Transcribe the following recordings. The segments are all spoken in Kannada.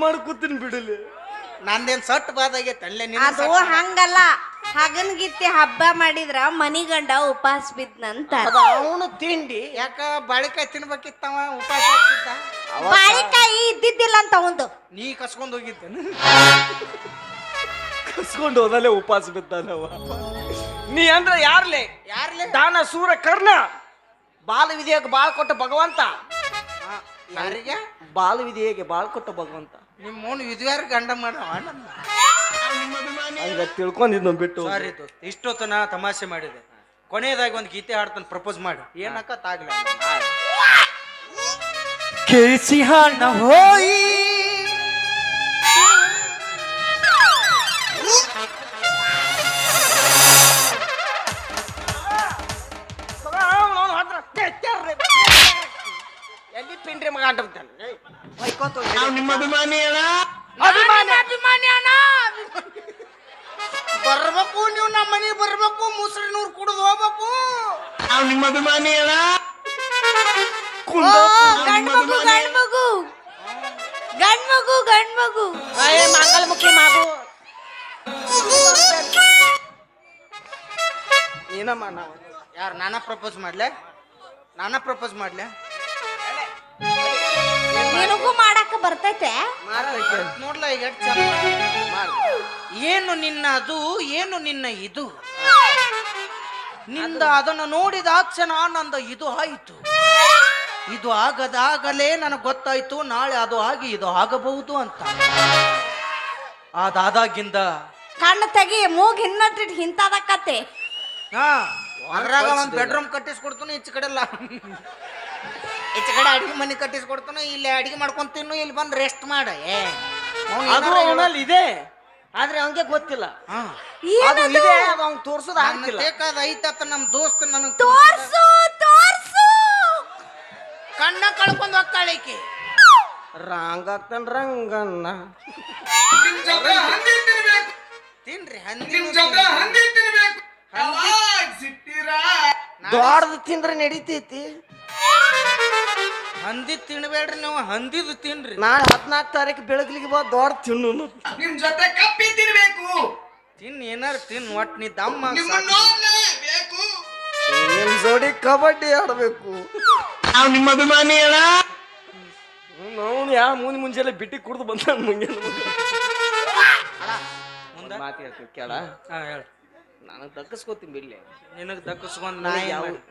ಮಾಡಿ ಕೂತೀನಿ ಬಿಡಲಿ. ನಂದೇನ್ ಸಟ್ ಬಾದಾಗೈತೆ ಅಲ್ಲೇ ಅದು ಹಂಗಲ್ಲ, ಹಗನ್ಗಿತ್ತಿ ಹಬ್ಬ ಮಾಡಿದ್ರ ಮನಿಗಂಡ ಉಪವಾಸ ಬಿದ್ನಂತ. ಅವನು ತಿಂಡಿ ಯಾಕ ಬಾಳಿಕಾಯಿ ತಿನ್ಬೇಕಿತ್ತವ ಉಪವಾಸ ಹಾಕಿದ್ದ. ಬಾಳಿಕಾಯಿ ಇದ್ದಿದ್ದಿಲ್ಲ ಅಂತ ಅವಂದು. ನೀ ಕಸ್ಕೊಂಡ್ ಹೋಗಿದ್ದೇನು? ಕಸ್ಕೊಂಡು ಹೋದಲ್ಲೇ ಉಪವಾಸ ಬಿದ್ದಾನವ. ನೀ ಅಂದ್ರ ಯಾರ್ಲೆ? ಯಾರ್ಲೆ? ದಾನ ಸೂರ ಕರ್ಣ ಬಾಲ ವಿಧಿಯಾಗ ಬಾಳ್ ಕೊಟ್ಟ ಭಗವಂತ. ಯಾರಿಗೆ? ಬಾಲ ವಿಧಿಯಾಗೆ ಬಾಳ್ ಕೊಟ್ಟ ಭಗವಂತ. ನಿಮ್ಮ ಮೋನ್ ವಿದ್ವಾರ ಗಂಡ ಮಾಡವ ಹಂಗ ತಿಳ್ಕೊಂಡಿದ್ ಬಿಟ್ಟು. ಸಾರಿ ದೋಸ್ತ, ಇಷ್ಟೊತ್ತನ ತಮಾಷೆ ಮಾಡಿದೆ. ಕೊನೆಯದಾಗಿ ಒಂದು ಗೀತೆ ಹಾಡ್ತಾನೆ, ಪ್ರಪೋಸ್ ಮಾಡಿ. ಏನಕ್ಕಾಗ್ಲ ಕೇಸಿ ಹಣ ಹೋಯಿ ಎಲ್ಲಿ ಪಿಂಡ್ರಿ ಮಗ ಅಂಟಾನೆ. ನಿಮ್ಮ ಅಭಿಮಾನಿ ಅಣ್ಣ. ಅಭಿಮಾನಿ ಅಣ್ಣ ಬರ್ಬೇಕು, ನೀವು ನಮ್ಮ ಮನೆಗೆ ಬರ್ಬೇಕು, ಮುಸ್ರಿ ನೂರು ಕುಡಿದು ಹೋಗ್ಬೇಕು. ನಿಮ್ಮ ಅಭಿಮಾನಿ ಅಣ್ಣ. ಗಂಡ್ಮಗು ಮಂಗಲಮುಖಿ ಮಾಗು ಏನಮ್ಮ ನಾವು ಯಾರು ನಾನಾ ಪ್ರಪೋಸ್ ಮಾಡ್ಲೆ? ನಿನಗೂ ಮಾಡಾಕ ಬರ್ತೈತೆ? ನೋಡ್ಲ ಈಗ ಎಷ್ಟ್ ಚಂದ. ಏನು ನಿನ್ನ ಅದು, ಏನು ನಿನ್ನ ಇದು, ನಿಂದ ಅದನ್ನು ನೋಡಿದ ಕ್ಷಣ ನಂದ ಇದು ಆಯಿತು. ಇದು ಆಗದಾಗಲೇ ನನಗೆ ಗೊತ್ತಾಯ್ತು, ನಾಳೆ ಅದು ಆಗಿ ಇದು ಆಗಬಹುದು ಅಂತ. ಅದಾದಾಗಿಂದ ಕಣ್ಣು ತೆಗಿ, ಮೂಗ್ ಹಿನ್ನಟ್ಟಿಟ್ಟು ಹಿಂತಾದಕ್ಕತ್ತೆ. ಅದ್ರಾಗ ಒಂದ್ ಬೆಡ್ರೂಮ್ ಕಟ್ಟಿಸ್ಕೊಡ್ತಾನು, ಈಚೆ ಕಡೆ ಎಲ್ಲ ಈಚೆ ಕಡೆ ಅಡಿಗೆ ಮನೆ ಕಟ್ಟಿಸ್ಕೊಡ್ತಾನು. ಇಲ್ಲಿ ಅಡಿಗೆ ಮಾಡ್ಕೊಂಡ್ ತಿನ್ನು, ಇಲ್ಲಿ ಬಂದು ರೆಸ್ಟ್ ಮಾಡ. ಅದು ಅವನಲ್ಲಿ ಇದೆ, ಆದ್ರೆ ಅವನಿಗೆ ಗೊತ್ತಿಲ್ಲ. ಅದು ಇದೆ, ಅದು ಅವ್ನು ತೋರ್ಸೋದು ಆಗ್ತಿಲ್ಲ. ಬೇಕಾದ ಐತತ್ತ ನಮ್ ದೋಸ್ತ ನನಗ್ ತೋರ್ಸು ಕಣ್ಣ ಕಳ್ಕೊಂಡ್ ಹೋಗ್ತಾಳಿಕೆ. ರಂಗಕ್ಕನ್ ರಂಗಣ್ಣ ತಿನ್ರಿ ದೊಡ್ಡದು ತಿಂದ್ರೆ ನಡೀತೈತಿ. ಹಂದಿ ತಿನ್ಬೇಡ್ರಿ ನೀವು, ಹಂದಿದು ತಿನ್ರಿ. ನಾಳೆ 14 ತಾರೀಕು ಬೆಳಗ್ಲಿಗೆ ಬಾ ದೊಡ್ಡ ತಿನ್ನು. ನಿಮ್ ಜೊತೆ ಕಪ್ಪಿ ತಿನ್ಬೇಕು, ತಿನ್ ಏನಾರು ತಿನ್, ಒಟ್ ನೀ ದಮ್ಮ ಬೇಕು. ನಿಮ್ ಜೋಡಿ ಕಬಡ್ಡಿ ಆಡ್ಬೇಕು. ನಾವು ನಿಮ್ಮ ಅಭಿಮಾನಿ ಅಣ್ಣ. ನಾವು ಯಾವ ಮುಂಜಾನೆ ಬಿಟ್ಟಿ ಕುಡ್ದು ಬಂದ ಮುಂಜಾನೆ ಮಾತು ಹೇಳ್ತೀವಿ ಕೇಳ. ಹೇಳ, ನನಗೆ ದಕ್ಕಸ್ಕೋತೀನಿ ಬಿಡ್ಲಿ. ನಿನಗ್ ದಕ್ಕಸ್ಕೊಂಡ್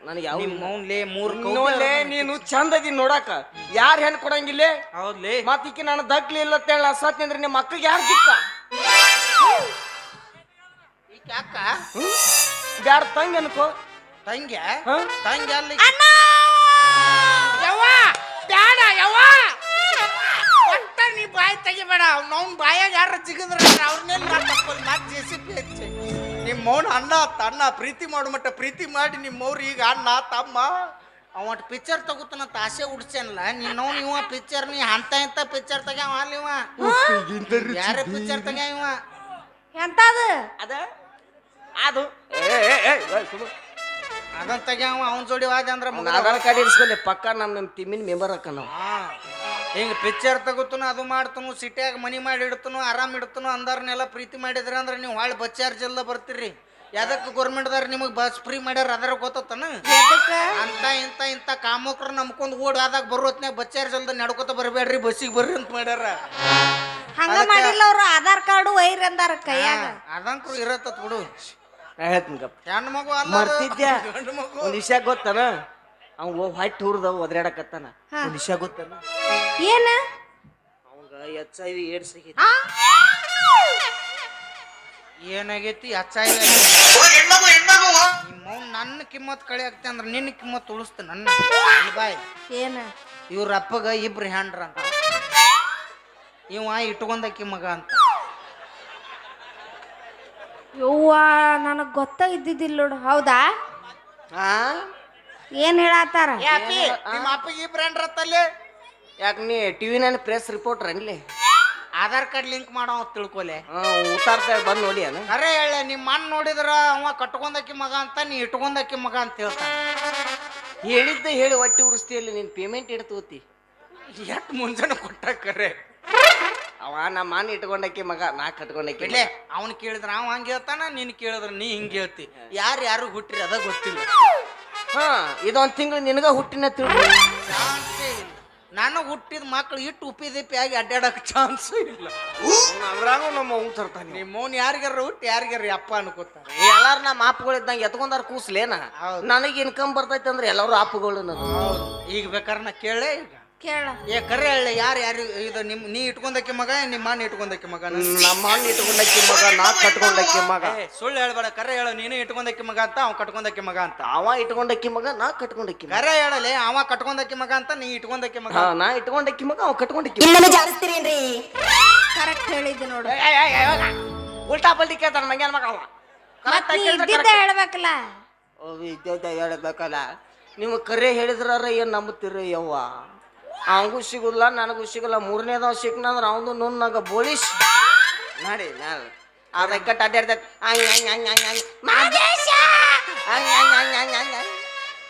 ನನಗೆ ಯಾವ ಮೌನ್ಲೇ ಮೂರ್ ನೋಡ್ಲೆ, ನೀನು ಚಂದ ಅದೀನಿ ನೋಡಾಕ. ಯಾರು ಹೆಣ್ಣು ಕೊಡಂಗಿಲ್ಲ. ಹೌದ್ಲೇ, ಮತ್ತಿಕ್ಕೆ ನಾನು ದಕ್ಲಿ ಇಲ್ಲ ಅಂತೇಳ ಸತ್ ಅಂದ್ರೆ ನಿಮ್ಮ ಅಕ್ಕಗೆ ಯಾರು ದಿಕ್ಕ? ಈಗ ಅಕ್ಕ ಬ್ಯಾಡ ತಂಗಿ ಅನ್ಕೋ. ತಂಗ್ಯ ಹ? ತಂಗಿ ಅಲ್ಲಿ ನೀ ಬಾಯಿ ತೆಗಿಬೇಡ. ಅವ್ನ ಬಾಯಾಗ ಯಾರ ಜಿಗಿದ್ರ ಅವ್ರನ್ನೆಲ್ಲ ತಕ್ಕೊಲ್ ಮಾತು ಜೆಸಿಪಿ ಹಚ್ಚಿ. ನಿಮ್ಮ ಮೌನ ಅಣ್ಣ ಪ್ರೀತಿ ಮಾಡು ಮಟ್ಟ ಪ್ರೀತಿ ಮಾಡಿ ನಿಮ್ಮವ್ರು ಈಗ ಅಣ್ಣ ತಮ್ಮ ಅವಟ್ ಪಿಕ್ಚರ್ ತಗೋತಾನಂತ ಆಸೆ ಉಡ್ಸೇನಲ್ಲ. ನೀನು ಇವ ಪಿಕ್ಚರ್ ನೀ ಅಂತ ಇಂತ ಪಿಕ್ಚರ್ ತೆಗ್ಯಾವ ಅಲ್ಲಿ ಇವ. ಯಾರ ಪಿಕ್ಚರ್ ತೆಗ್ಯಾವ ಇವ? ಎಂತದ ಅದ ಅದು ಅದನ್ನ ತೆಗ್ಯಾವ. ಅವನ ಜೋಡಿ ವಾದ ಅಂದ್ರ ಆಧಾರ್ ಕಾರ್ಡ್ ಇಡ್ಸ್ಕೊಂಡೆ ಪಕ್ಕ ನಮ್ಮ ಟೀಮಿನ ಮೆಂಬರ್ ಅಕ್ಕ ನಾವು. ಹಿಂಗ ಪಿಕ್ಚರ್ ತಗೋತನು, ಅದು ಮಾಡ್ತನು, ಸಿಟಿಯಾಗ ಮನಿ ಮಾಡಿ ಇಡ್ತನು, ಆರಾಮ್ ಇಡ್ತನು. ಅಂದಾರನ್ನೆಲ್ಲ ಪ್ರೀತಿ ಮಾಡಿದ್ರಿ ಅಂದ್ರೆ ನೀವು ಹೊಳ್ಳಿ ಬಸ್ ಚಾರ್ಜ್ ಎಲ್ಲ ಬರ್ತೀರಿ. ಯಾದಕ್ಕೆ ಗೌರ್ಮೆಂಟ್ದಾರ ನಿಮಗೆ ಬಸ್ ಫ್ರೀ ಮಾಡ್ಯಾರ ಅದರ ಗೊತ್ತನ? ಇಂತ ಕಾಮಕ್ರು ನಂಬ್ಕೊಂಡ್ ಓಡ್ ಆದಾಗ ಬರೋತ್ನಾಗ ಬಸ್ ಚಾರ್ಜ್ ಅಲ್ದ ನಡ್ಕೋತ ಬರಬೇಡ್ರಿ, ಬಸ್ಸಿಗೆ ಬರ್ರಿ ಅಂತ ಮಾಡ್ಯಾರ. ಹಂಗ ಮಾಡಿಲ್ಲ ಅವ್ರು. ಆಧಾರ್ ಕಾರ್ಡು ವೈರ್ ಅಂದಾರ ಕೈಯಾಗ. ಅದಂಕ್ರು ಇರತ್ತ ಬಿಡು. ಹೆಣ್ಣು ಮಗು ಅಲ್ಲ, ಮರ್ತಿದ್ಯಾ? ಗಂಡು ಮಗು. ಒಂದ್ ವಿಷಯ ಗೊತ್ತಾನ? ಅವ್ ಹೊಟ್ಟೆ ಹುರ್ದವ್ ಒದ್ರಾಡಕತ್ತಾನ. ಒಂದ್ ವಿಷಯ ಗೊತ್ತಾನ? ಏನ? ಅವಂಗ HIV AIDS ಆಗೈತಿ. ಏನಾಗೈತಿ? ನಿಮ್ಮ ನನ್ನ ಕಿಮ್ಮತ್ ಕಳಿ ಆಗ್ತಿ ಅಂದ್ರ ನಿನ್ನ ಕಿಮ್ಮತ್ ಉಳಿಸ್ತ ನನ್ನ ಬಾಯ್. ಏನ? ಇವ್ರ ಅಪ್ಪಗ ಇಬ್ರು ಹ್ಯಾಂಡ್ರ ಅಂತ, ಇವ ಇಟ್ಕೊಂಡಕ್ಕಿ ಮಗ ಅಂತ. ಯವ್ವ, ನನಗ್ ಗೊತ್ತ ಇದ್ದಿದ್ದಿಲ್ಲ ನೋಡು. ಹೌದಾ? ಏನ್ ಹೇಳತ್ತಾರ? ನಿಮ್ಮ ಅಪ್ಪಗೆ ಇಬ್ರು ಹ್ಯಾಂಡ್ರ ಅಂತಲ್ಲಿ. ಯಾಕೆ ನೀ ಟಿವಿನಲ್ಲಿ ಪ್ರೆಸ್ ರಿಪೋರ್ಟರ್ ಅನ್ಲಿ? ಆಧಾರ್ ಕಾರ್ಡ್ ಲಿಂಕ್ ಮಾಡೋ ತಿಳ್ಕೊಲೆ. ಉತ್ತಾರ್ತಾ ಬಂದ್ ನೋಡಿ ಅನ. ಅರೆ ಹೇಳ, ನಿಮ್ಮ ಅಣ್ಣ ನೋಡಿದ್ರ ಅವ ಕಟ್ಕೊಂಡಕ್ಕಿ ಮಗ ಅಂತ, ನೀ ಇಟ್ಕೊಂಡಕ್ಕಿ ಮಗ ಅಂತ ಹೇಳ್ತಾನ. ಹೇಳಿದ್ದ ಹೇಳಿ ಹೊಟ್ಟೆ ಉರಿಸ್ತೀಯಲ್ಲಿ, ನೀನ್ ಪೇಮೆಂಟ್ ಇಡ್ತೋತಿ. ಎಟ್ ಮುಂಜಾನೆ ಕೊಟ್ಟ ಕರೆ ನಮ್ಮ ಮಾನ್ ಇಟ್ಕೊಂಡಕ್ಕಿ ಮಗ ನಾ ಕಟ್ಕೊಂಡಕ್ಕಿ ಬಿಡ್ಲೆ ಅವ್ನು ಕೇಳಿದ್ರ ಅವ ಹಂಗೆ ಹೇಳ್ತಾನ ನೀನ್ ಕೇಳಿದ್ರ ನೀ ಹಿಂಗೆ ಹೇಳ್ತಿ ಯಾರು ಹುಟ್ಟ್ರಿ ಅದ ಗೊತ್ತಿಲ್ಲ. ಹಾ ಇದೊಂದ್ ತಿಂಗಳು ನಿನಗ ಹುಟ್ಟಿನ ತಿಳ್ಕೊ. ಚಾನ್ಸೇ ಇಲ್ಲ. ನಾನು ಹುಟ್ಟಿದ ಮಕ್ಳು ಇಟ್ಟು ಉಪ್ಪಿದಿಪ್ಪಿ ಆಗಿ ಅಡ್ಡಾಡಕ್ ಚಾನ್ಸ್ ಇಲ್ಲ. ಅದ್ರಾಗ ನಮ್ಮ ಅವ್ನು ತರ್ತಾನೆ. ನಿಮ್ಮ ಮೌನ್ ಯಾರಿಗಾರ ಹುಟ್ಟಿ ಯಾರಿಗಾರ ಅಪ್ಪ ಅನ್ಕೋತಾರ. ಎಲ್ಲಾರು ನಮ್ಮ ಆಪ್ಗಳಿದ್ದಂಗೆ ಎತ್ಕೊಂಡಾರ ಕೂಸ್ಲೇನ. ನನಗೆ ಇನ್ಕಮ್ ಬರ್ತೈತೆ ಅಂದ್ರೆ ಎಲ್ಲರೂ ಆಪ್ಗಳು ನಾನು. ಈಗ ಬೇಕಾರೆ ನಾ ಕೇಳೇ ಈಗ ಕೇಳ ಕರೆ ಹೇಳಿ ಯಾರು ಇದು ನೀ ಇಟ್ಕೊಂಡಕ್ಕೆ ಮಗ ನಿಮ್ಮ ಮಾನ್ ಇಟ್ಕೊಂಡಕ್ಕೆ ಮಗ. ನಮ್ಮ ಮಾನ್ ಇಟ್ಕೊಂಡಕ್ಕಿ ಮಗ ನಾ ಕಟ್ಕೊಂಡಕ್ಕಿ ಮಗ. ಸುಳ್ಳು ಹೇಳ್ಬೇಡ, ಕರೆ ಹೇಳು. ನೀನು ಇಟ್ಕೊಂಡಕ್ಕೆ ಮಗ ಅಂತ ಅವ್ ಕಟ್ಕೊಂಡಕ್ಕೆ ಮಗ ಅಂತ. ಅವ ಇಟ್ಕೊಂಡಕ್ಕಿ ಮಗ ನಾ ಕಟ್ಕೊಂಡಕ್ಕಿ ಮಗ. ಕರೆ ಹೇಳಲೆ ಅವ ಕಟ್ಕೊಂಡಕ್ಕೆ ಮಗ ಅಂತ ನೀ ಇಟ್ಕೊಂಡಕ್ಕೆ ಮಗ. ನಾ ಇಟ್ಕೊಂಡಕ್ಕಿ ಮಗ ಅವ ಕಟ್ಕೊಂಡಕ್ಕಿ. ಕರೆಕ್ಟ್ ಹೇಳಿದ್ದೆ ನೋಡು. ಉಲ್ಟಾ ಪಲ್ಟಿ ಕೇಳ್ತಾನ ಮಂಗ್ಯಾನ ಮಗ ಅವ. ಮತ್ ನೀ ಇದ್ದಿದ್ದ ಹೇಳ್ಬೇಕಲ್ಲ. ಹೇಳ್ಬೇಕಲ್ಲ. ನೀವು ಕರೆ ಹೇಳಿದ್ರ ಏನ್ ನಂಬುತ್ತೀರಿ ಯವ್ವ? ಅವಂಗೂ ಸಿಗುಲ್ಲ ನನಗೂ ಸಿಗಲ್ಲ. ಮೂರನೇದವ್ ಸಿಕ್ನಂದ್ರ ಅವನು ನುನ್ನಾಗ ಬೋಳಿಸ್ ನೋಡಿ ನಾನು ಅದಕ್ಕಟ್ಟು ಅಡ್ಡಾಡ್ತೈತೆ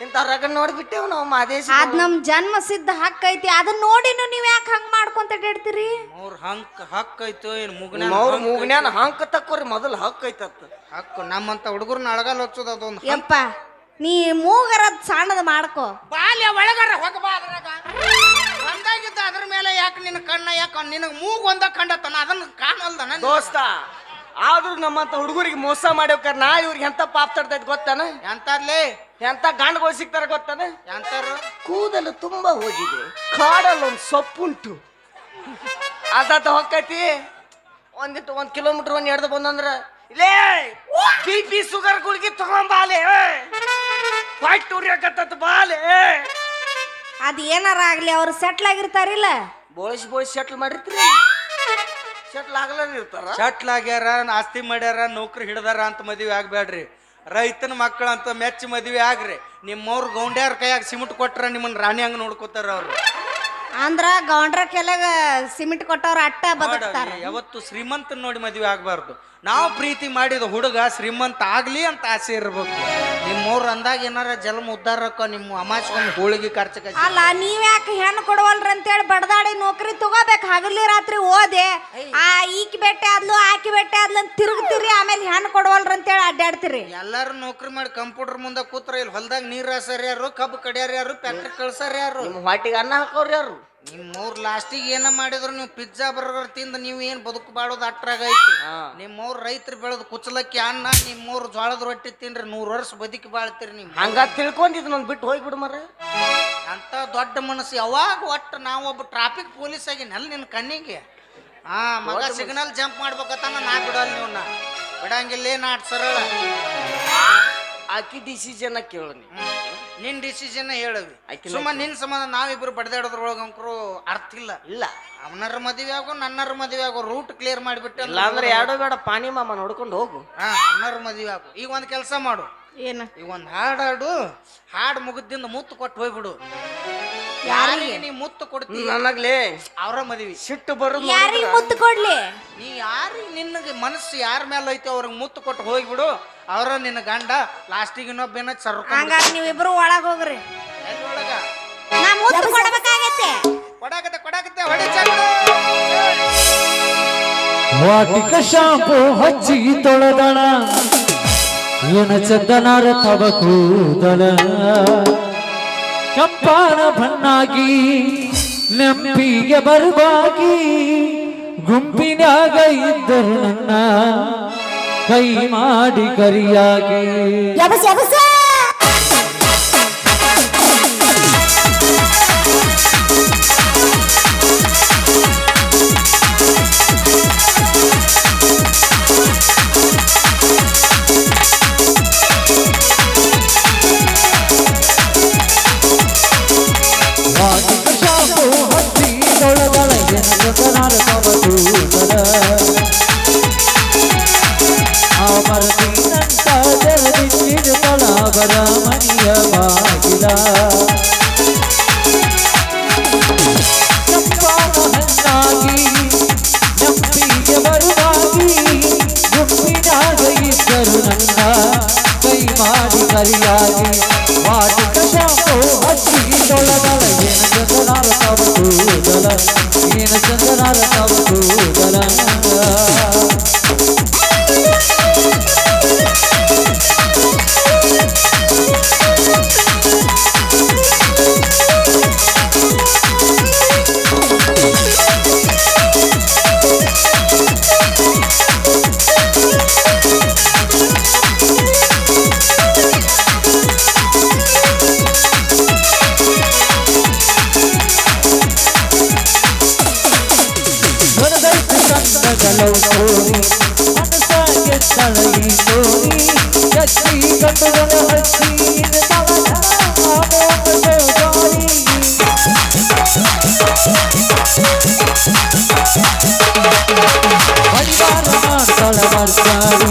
ಇಂಥ ರಗ ನೋಡ್ಬಿಟ್ಟೇವ್ ನಾವು ಮಾದೇಶ. ಅದ್ ನಮ್ ಜನ್ಮ ಸಿದ್ಧ ಹಕ್ಕ ಐತಿ. ಅದನ್ನ ನೋಡಿನು ನೀವ್ ಯಾಕೆ ಹಂಗ ಮಾಡ್ಕೊಂತ ಅಡ್ಡಾಡ್ತೀರಿ? ಅವ್ರ ಹಕ್ಕ ಐತೋ ಏನ್ ಮೂಗ್ನ್ಯಾನ ಹಂಕ ತಕ್ಕೋರಿ ಮೊದಲು ಹಕ್ಕ ಐತತ್ತ. ಹಕ್ಕು ನಮ್ಮಂತ ಹುಡುಗರ್ನ ಅಳಗಲ್ ಹಚ್ಚೋದು ಅದೊಂದು. ಯಪ್ಪ ನೀ ಮೂಗರ ಸಣ್ಣದ ಮಾಡ್ಕೋ. ಬಾಲ್ಯ ಒಳಗಾರ ಹೋಗಬಾ ಅದ್ರಾಗ ಬಂದಾಗಿದ್ದ ಅದ್ರ ಮೇಲೆ ಯಾಕೆ ನಿನ್ನ ಕಣ್ಣ ಯಾಕೆ ನಿನಗೆ ಮೂಗು ಒಂದ ಕಂಡತನ ಅದನ್ನ ಕಾಣಲ್ದನ ದೋಸ್ತ. ಆದ್ರೂ ನಮ್ಮಂತ ಹುಡುಗರಿಗೆ ಮೋಸ ಮಾಡ್ಬೇಕಾರ ನಾ ಇವ್ರಿಗೆ ಎಂತ ಪಾಪ ತಡ್ತೈತಿ ಗೊತ್ತಾನ? ಎಂತಾರ್ಲಿ ಎಂತ ಗಂಡುಗಳು ಸಿಗ್ತಾರ ಗೊತ್ತಾನ? ಎಂತಾರು ಕೂದಲು ತುಂಬಾ ಹೋಗಿದೆ, ಕಾಡಲ್ಲಿ ಒಂದು ಸೊಪ್ಪುಂಟು ಅದ ಹೊಕ್ಕೈತಿ. ಒಂದ್ ಕಿಲೋಮೀಟರ್ ಒಂದ್ ಎಡ್ದು ಬಂದಂದ್ರ ಇಲ್ಲೇ BP ಶುಗರ್ ಗುಳಿಗೆ ತಗೊಂಬಾಲೆ ಹೊಟ್ಟೆ ಉರಿಯಕತ್ತ ಬಾಲೆ. ಅದ್ ಏನಾರ ಆಗ್ಲಿ ಅವ್ರು ಸೆಟ್ಲ್ ಆಗಿರ್ತಾರಿಲ್ಲ. ಬೋಳಿಸಿ ಸೆಟ್ಲ್ ಮಾಡಿರ್ತೀರಿ. ಸೆಟ್ಲ್ ಆಗಲ್ಲ ಇರ್ತಾರ. ಸೆಟ್ಲ್ ಆಗ್ಯಾರ, ಆಸ್ತಿ ಮಾಡ್ಯಾರ, ನೌಕರಿ ಹಿಡ್ದಾರ ಅಂತ ಮದುವೆ ಆಗ್ಬೇಡ್ರಿ. ರೈತನ ಮಕ್ಕಳಂತ ಮೆಚ್ಚಿ ಮದುವೆ ಆಗ್ರಿ. ನಿಮ್ಮವ್ರ ಗೌಂಡ್ಯಾರ ಕೈಯಾಗ ಸಿಮೆಂಟ್ ಕೊಟ್ರ ನಿಮ್ಮನ್ನ ರಾಣಿ ಹಂಗ ನೋಡ್ಕೋತಾರ ಅವ್ರು. ಅಂದ್ರ ಗೌಂಡ್ರ ಕೆಳಗ ಸಿಮೆಂಟ್ ಕೊಟ್ಟವ್ರ ಅಟ್ಟ ಬದುಕ್ತಾರ. ಯಾವತ್ತು ಶ್ರೀಮಂತನ ನೋಡಿ ಮದುವೆ ಆಗ್ಬಾರ್ದು. ನಾವು ಪ್ರೀತಿ ಮಾಡಿದ ಹುಡುಗ ಶ್ರೀಮಂತ ಆಗ್ಲಿ ಅಂತ ಆಸೆ ಇರ್ಬೇಕು. ನಿಮ್ಮವ್ರ ಅಂದಾಗ ಏನಾರ ಜನ್ಮ ಉದ್ದಾರಕ್ಕ ನಿಮ್ಮ ಅಮಾಸ್ಕೊಂಡ್ ಹೋಳಿಗೆ ಖರ್ಚ. ಅಲ್ಲ ನೀವ್ಯಾಕೆ ಹೆಣ್ಣು ಕೊಡವಲ್ರಿ ಅಂತೇಳಿ ಬಡದಾಡಿ ನೌಕರಿ ತಗೋಬೇಕು. ಹಗಲಿ ರಾತ್ರಿ ಓದೆ ಈಕಿ ಬೆಟ್ಟೆ ಆದ್ಲು ಆಕಿ ಬೆಟ್ಟೆ ಆದ್ಲು ಅಂತ ತಿರುಗ್ತಿರಿ. ಆಮೇಲೆ ಹೆಣ್ಣು ಕೊಡವಲ್ರಿ ಅಂತೇಳಿ ಅಡ್ಡಾಡ್ತಿರಿ. ಎಲ್ಲಾರು ನೌಕರಿ ಮಾಡಿ ಕಂಪ್ಯೂಟರ್ ಮುಂದೆ ಕೂತ್ರ ಇಲ್ಲಿ ಹೊಲ್ದಾಗ ನೀರ್ ಹಾಸರ್ ಯಾರು, ಕಬ್ಬು ಕಡಿಯಾರ ಯಾರು, ಫ್ಯಾಕ್ಟ್ರಿ ಕಳ್ಸಾರ ಯಾರು, ನಿಮ್ಮ ಹೊಟ್ಟಿಗೆ ಅನ್ನ ಹಾಕೋರು ಯಾರು? ನಿಮ್ಮವ್ರ ಲಾಸ್ಟಿಗೆ ಏನ ಮಾಡಿದ್ರು ನೀವು ಪಿಜ್ಜಾ ಬರ್ಗರ್ ತಿಂದ ನೀವು ಏನ್ ಬದುಕು ಬಾಳೋದು ಅಟ್ರಾಗೈತಿ. ನಿಮ್ಮವ್ರ ರೈತರು ಬೆಳೆದು ಕುಚ್ಚಲಕ್ಕಿ ಅನ್ನ, ನಿಮ್ಮವ್ರ ಜೋಳದ ರೊಟ್ಟಿ ತಿನ್ರಿ 100 ವರ್ಷ ಬದುಕಿ ಬಾಳ್ತೀರಿ. ನೀವು ಹಂಗ ತಿಳ್ಕೊಂಡಿದ್ ನನ್ ಬಿಟ್ಟು ಹೋಗ್ಬಿಡು ಮರ. ಅಂತ ದೊಡ್ಡ ಮನಸ್ಸು ಯಾವಾಗ ಒಟ್ಟು ನಾವೊಬ್ಬ ಟ್ರಾಫಿಕ್ ಪೊಲೀಸ್ ಆಗಿನಲ್ಲ ನಿನ್ನ ಕಣ್ಣಿಗೆ. ಮಗ ಸಿಗ್ನಲ್ ಜಂಪ್ ಮಾಡ್ಬೇಕತ್ತಾನ ನಾ ಬಿಡಲ್ಲ. ನೀವನ್ನ ಬಿಡಂಗಿಲ್ಲ ನಾಟ್ ಸರಳ. ಆಕಿ ಡಿಸಿಷನ್ ಕೇಳು. ನಿನ್ ಡಿಸಿಷನ್ ಹೇಳವಿ. ಸುಮ್ಮ ನಿನ್ ಸಂಬಂಧ ನಾವಿಬ್ರು ಬಡ್ದಾಡೋದ್ರೊಳಗಂಕರು ಅರ್ಥ ಇಲ್ಲ. ಇಲ್ಲ ಅವನರ ಮದುವೆ ಆಗೋ ನನ್ನರ ಮದುವೆ ಆಗೋ ರೂಟ್ ಕ್ಲಿಯರ್ ಮಾಡಿಬಿಟ್ಟೆ. ಇಲ್ಲ ಅಂದ್ರೆ ಎರಡೋ ಬೇಡ ಪಾನಿ ಮಾಮ ನೋಡ್ಕೊಂಡು ಹೋಗು. ಅವನರ ಮದುವೆ ಆಗು. ಈಗ ಒಂದ್ ಕೆಲಸ ಮಾಡು. ಏನ? ಈಗ ಒಂದ್ ಹಾಡು ಹಾಡು ಮುಗಿದಿಂದ ಮುತ್ತು ಕೊಟ್ಟು ಹೋಗ್ಬಿಡು. ಯಾರಿಗೆ ನೀ ಮುತ್ತು ಕೊಡ್ತಿ ನನಗ್ಲೇ ಅವ್ರ ಮದ್ವಿ ಸಿಟ್ಟು ಬರೋದು. ಯಾರಿಗೆ ಮುತ್ತು ಕೊಡ್ಲಿ? ನೀ ಯಾರಿಗೆ ನಿನಗೆ ಮನಸ್ಸು ಯಾರ ಮೇಲೆ ಐತೆ ಅವ್ರಿಗೆ ಮುತ್ತು ಕೊಟ್ಟು ಹೋಗ್ಬಿಡು. ಅವ್ರ ನಿನ್ನ ಗಂಡ ಲಾಸ್ಟಿಗೆ ಇನ್ನೊಬ್ಬನ ಹಂಗಾರ ನೀವಿಬ್ರು ಒಳಗ್ ಹೋಗ್ರಿ. ಒಳಗ ನಾ ಮುತ್ತು ಕೊಡಬೇಕಾಗತ್ತೆ. ಕೊಡಾಕತ್ತೆ ಹೊಡೆ ಚಂದ. ವಾಟಿಕ ಶಾಂಪು ಹಚ್ಚಿ ತೊಳೆದಣ ಏನ ಚಂದನಾರ ತವ ಕೂದಲ ಕಪ್ಪಾನ ಬಣ್ಣಾಗಿ ನೆಂಪಿಗೆ ಬರುವಾಗಿ ಗುಂಪಿನಾಗ ಇದ್ದರು ನನ್ನ ಕೈ ಮಾಡಿ ಕರಿಯಾಗಿ. ಲವ್ ಸ್ಟೋರಿ ಮನಸ್ಸಾಗೆ ತಳಗಿ ತೋರಿ ಎತ್ತಿ ಗಂಡುಗಳ ಹಚ್ಚಿ ಪರಿವಾರ ಮಾಡ್ತಾಳ ಬರ್ತಾರಿ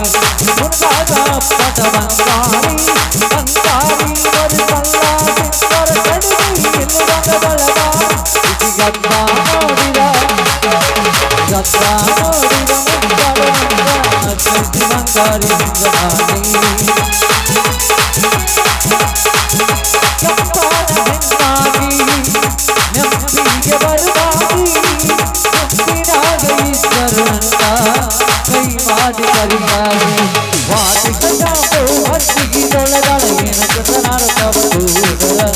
ಮುಂದಾಗ ಪಟ ಬಂಗಾರಿ ಬಂಗಾರಿ ಬರುತ್ತಲ್ಲ ಸಿಕ್ಕರ ಕಡಿಮೆ ಇನ್ನು ಬಂದ ಬಳಗ ಇಸಿ ಗದ್ದ ನೋಡಿದ ಮುಂಗಾರ ಅಚ್ಚಿ ಬಂಗಾರಿ ಹಿಂಗಾರಿ ಹೆಣ್ಣಾಗಿ ನೆನಪಿಗೆ ಬರುವಾಗಿ ಮುತ್ತಿನಾಗ ಈಶ್ವರನಂತ ಕೈ ಮಾಡಿ ಕರಿಯಾಗಿ ವಾದಿಕ ಶಾಪು ಹತ್ತಿಗೆ ತೊಳೆದಳ ಏನ ಕಸನಾರ ತಪ್ಪುವುದರ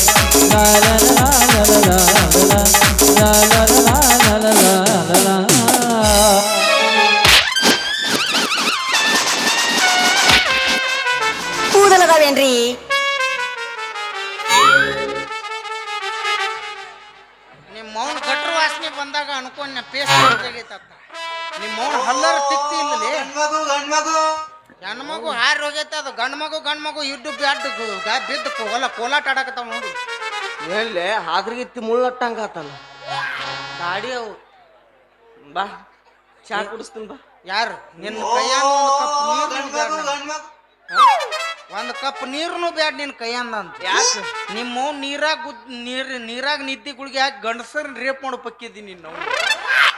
ಕೂದಲಗವೇನ್ರಿ ನಿಮ್ಮ ಮೌನ್ ಗಟ್ರ ವಾಸನೆ ಬಂದಾಗ ಅನ್ಕೊಂಡ್ ಪೇಸ್ಟ್ ಹೋಗೈತ ನಿಮ್ಮ ಮೌನ್ ಹಲ್ಲರ ತಿಕ್ತಿ ಇಲ್ಲಲಿ ಹೆಣ್ಮಗು ಹಾರಿ ಹೋಗೈತೆ ಅದು ಗಂಡು ಮಗು ಇಡ್ಡು ಬ್ಯಾಡ್ ಬಿದ್ದು ಕೋಲಾಟ ಆಡಕತ್ತಾವ ನೋಡಿ ಏನ್ಲೆ ಹಾದ್ರಿಗಿತ್ತಿ ಮುಳ್ಳಟ್ಟಂಗ ಆತಲ್ಲ ಗಾಡಿ ಅವು ಬಾ ಚಾ ಕುಡಿಸ್ತೀನಿ ಬಾ ಯಾರು ನಿನ್ನ ಕೈಯಾಗ ಒಂದು ಕಪ್ ನೀರ್ನು ಬ್ಯಾಡ್ ನಿನ್ನ ಕೈಯಂದ ಅಂತ ಯಾಕೆ ನಿಮ್ಮ ನೀರಾಗ ನೀರಾಗ ನಿದ್ದಿ ಗುಳಿಗೆ ಹಾಕಿ ಗಂಡಸರ್ ರೇಪ್ ಮಾಡು ಪಕ್ಕಿದ್ದೀನಿ ನಿನ್ನ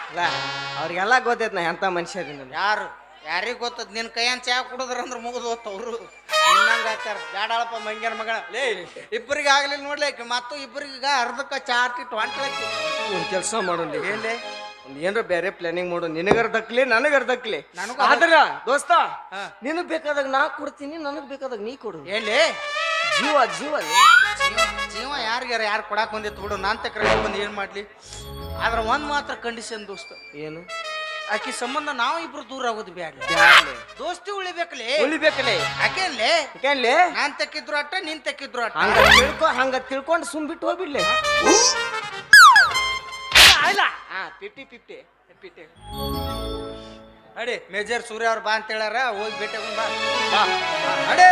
ಅಲ್ಲ ಅವ್ರಿಗೆಲ್ಲ ಗೊತ್ತೈತ್ ನಾ ಎಂತ ಮನುಷ್ಯರಿಂದ ಯಾರು ಯಾರಿಗೆ ಗೊತ್ತದ ನಿನ್ನ ಕೈಯನ್ ಚಾ ಕುಡಿದ್ರ ಅಂದ್ರೆ ಮುಗಿದು ಹೋಗ್ತವ್ರು ನಿನ್ನಂಗ ಹಾಕ್ಯಾರ ಬ್ಯಾಡಳಪ್ಪ ಮಂಗ್ಯಾರ ಮಗಳ ಲೇ ಇಬ್ಬರಿಗೆ ಆಗ್ಲಿಲ್ಲ ನೋಡ್ಲಿಕ್ಕೆ ಮತ್ತು ಇಬ್ಬರಿಗ ಅರ್ಧಕ್ಕ ಚಾ ಹಾಕಿಟ್ಟು ಹೊಂಟ್ಲಕ್ಕೆ ಒಂದು ಕೆಲಸ ಮಾಡೋಣ ಏನ್ಲೇ ಒಂದು ಏನ್ರ ಬೇರೆ ಪ್ಲಾನಿಂಗ್ ಮಾಡು ನಿನಗರ ದಕ್ಲಿ ನನಗರ ದಕ್ಲಿ ನನಗೂ ಆದ್ರ ದೋಸ್ತ ಹಾ. ನಿನಗ್ ಬೇಕಾದಾಗ ನಾ ಕೊಡ್ತೀನಿ ನನಗ್ ಬೇಕಾದಾಗ ನೀ ಕೊಡು ಏನ್ಲೇ ಜೀವ ಜೀವ ಜೀವ ಯಾರಿಗಾರ ಯಾರು ಕೊಡಾಕ್ ಬಂದಿತ್ತು ಬಿಡು ನಾನ್ ತಕ್ರ ಬಂದು ಏನ್ ಮಾಡ್ಲಿ ಆದ್ರ ಒಂದ್ ಮಾತ್ರ ಕಂಡೀಷನ್ ದೋಸ್ತ ಏನು ಆಕಿ ಸಂಬಂಧ ನಾವು ಇಬ್ರು ದೂರ ಆಗೋದು ಬ್ಯಾಡ ಬ್ಯಾಡ್ಲೆ. ದೋಸ್ತಿ ಉಳಿಬೇಕಲೇ ಉಳಿಬೇಕಲೆ ಯಾಕೆನ್ಲೇ ಯಾಕೆನ್ಲೆ ನಾನ್ ತೆಕ್ಕಿದ್ರು ಅಟ್ಟ ನೀನ್ ತೆಕ್ಕಿದ್ರು ಅಟ್ಟ ಹಂಗ ತಿಳ್ಕೊಂಡು ಸುಮ್ ಬಿಟ್ಟು ಹೋಗ್ಬಿಡ್ಲೆ ಇಲ್ಲ 50-50 ಅಡಿ ಮೇಜರ್ ಸೂರ್ಯ ಅವ್ರು ಬಾ ಅಂತ ಹೇಳ್ಯಾರ ಹೋಗಿ ಭೇಟಿ ಬಾ ಅಡೇ